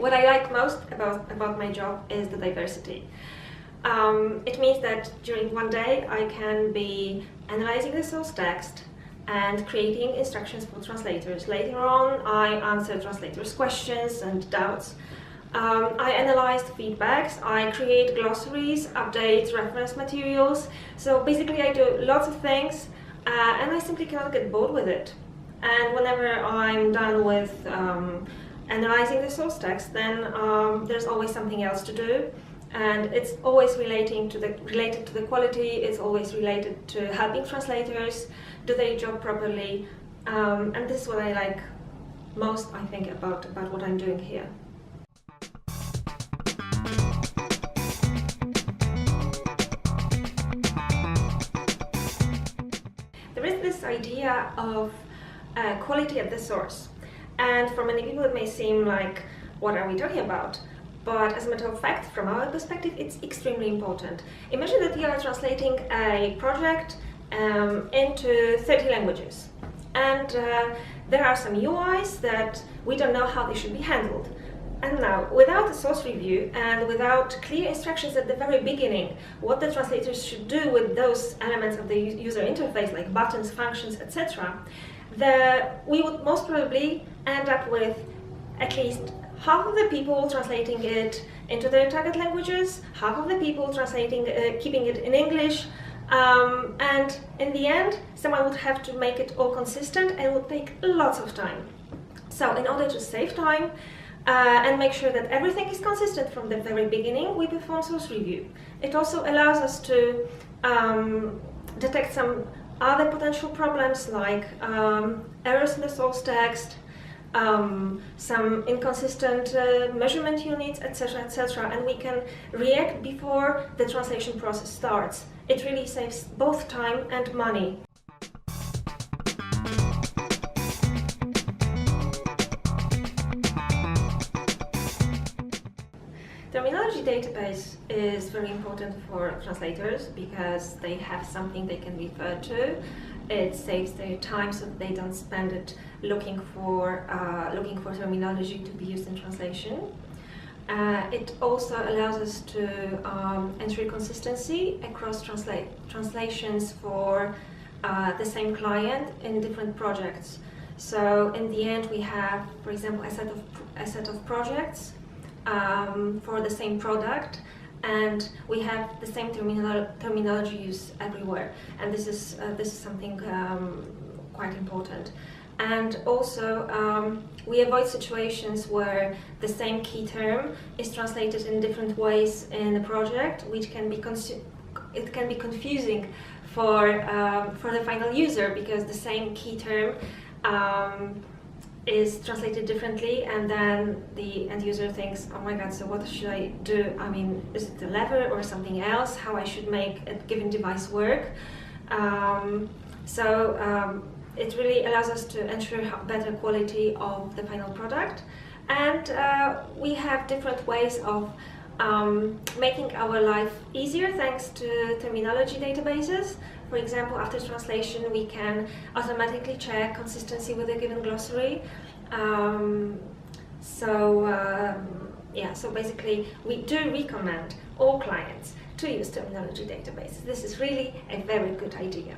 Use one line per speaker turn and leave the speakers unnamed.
what I like most about my job is the diversity. It means that during one day I can be analyzing the source text and creating instructions for translators. Later on, I answer translators' questions and doubts. I analyze the feedbacks, I create glossaries, update reference materials. So basically I do lots of things and I simply cannot get bored with it. And whenever I'm done with analyzing the source text, then there's always something else to do. And it's always related to the quality, it's always related to helping translators do their job properly. And this is what I like most, I think, about what I'm doing here. There is this idea of quality at the source. And for many people it may seem like, what are we talking about? But as a matter of fact, from our perspective, it's extremely important. Imagine that you are translating a project into 30 languages. And there are some UIs that we don't know how they should be handled. And now, without a source review and without clear instructions at the very beginning, what the translators should do with those elements of the user interface, like buttons, functions, etc., we would most probably end up with at least half of the people translating it into their target languages, half of the people translating, keeping it in English, and in the end, someone would have to make it all consistent and it would take lots of time. So in order to save time and make sure that everything is consistent from the very beginning, we perform source review. It also allows us to detect some other potential problems like errors in the source text, some inconsistent measurement units, etc., and we can react before the translation process starts. It really saves both time and money. Terminology database is very important for translators because they have something they can refer to. It saves their time so that they don't spend it looking for terminology to be used in translation. It also allows us to ensure consistency across translations for the same client in different projects. So in the end, we have, for example, a set of projects for the same product, and we have the same terminology used everywhere, and this is something quite important. And also we avoid situations where the same key term is translated in different ways in a project, which can be confusing for the final user, because the same key term is translated differently, and then the end user thinks, oh my god, so what should I do? I mean, is it the lever or something else? How I should make a given device work? It really allows us to ensure better quality of the final product, and we have different ways of making our life easier thanks to terminology databases. For example, after translation, we can automatically check consistency with a given glossary. So basically, we do recommend all clients to use terminology databases. This is really a very good idea.